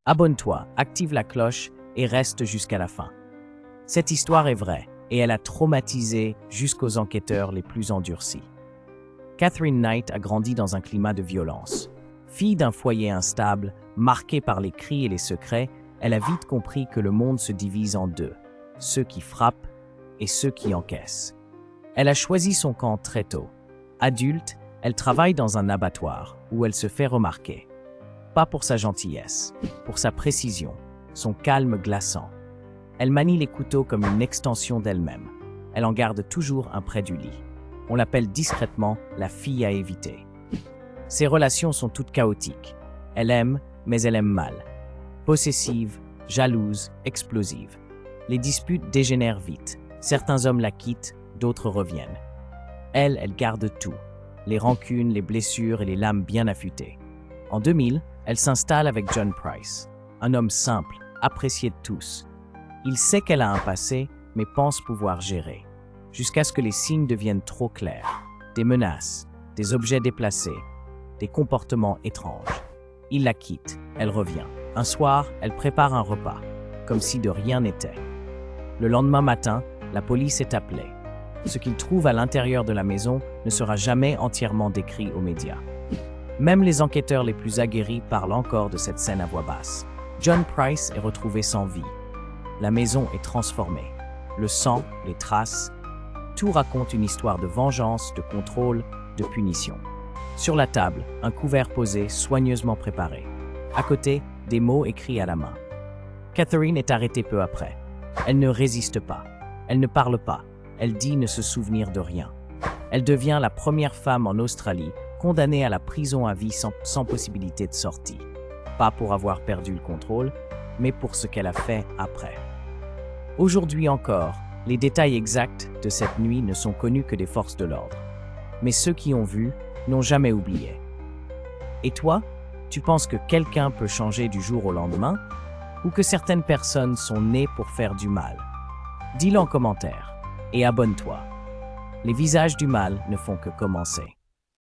Abonne-toi, active la cloche et reste jusqu'à la fin. Cette histoire est vraie et elle a traumatisé jusqu'aux enquêteurs les plus endurcis. Catherine Knight a grandi dans un climat de violence. Fille d'un foyer instable, marqué par les cris et les secrets, elle a vite compris que le monde se divise en deux, ceux qui frappent et ceux qui encaissent. Elle a choisi son camp très tôt. Adulte, elle travaille dans un abattoir où elle se fait remarquer. Pas pour sa gentillesse, pour sa précision, son calme glaçant. Elle manie les couteaux comme une extension d'elle-même. Elle en garde toujours un près du lit. On l'appelle discrètement la fille à éviter. Ses relations sont toutes chaotiques. Elle aime, mais elle aime mal. Possessive, jalouse, explosive. Les disputes dégénèrent vite. Certains hommes la quittent, d'autres reviennent. Elle garde tout. Les rancunes, les blessures et les lames bien affûtées. En 2000, elle s'installe avec John Price. Un homme simple, apprécié de tous. Il sait qu'elle a un passé, mais pense pouvoir gérer. Jusqu'à ce que les signes deviennent trop clairs. Des menaces, des objets déplacés, des comportements étranges. Il la quitte, elle revient. Un soir, elle prépare un repas, comme si de rien n'était. Le lendemain matin, la police est appelée. Ce qu'ils trouvent à l'intérieur de la maison ne sera jamais entièrement décrit aux médias. Même les enquêteurs les plus aguerris parlent encore de cette scène à voix basse. John Price est retrouvé sans vie. La maison est transformée. Le sang, les traces, tout raconte une histoire de vengeance, de contrôle, de punition. Sur la table, un couvert posé, soigneusement préparé. À côté, des mots écrits à la main. Catherine est arrêtée peu après. Elle ne résiste pas. Elle ne parle pas. Elle dit ne se souvenir de rien. Elle devient la première femme en Australie condamnée à la prison à vie sans possibilité de sortie. Pas pour avoir perdu le contrôle, mais pour ce qu'elle a fait après. Aujourd'hui encore, les détails exacts de cette nuit ne sont connus que des forces de l'ordre. Mais ceux qui ont vu n'ont jamais oublié. Et toi, tu penses que quelqu'un peut changer du jour au lendemain ou que certaines personnes sont nées pour faire du mal? Dis-le en commentaire et abonne-toi. Les visages du mal ne font que commencer.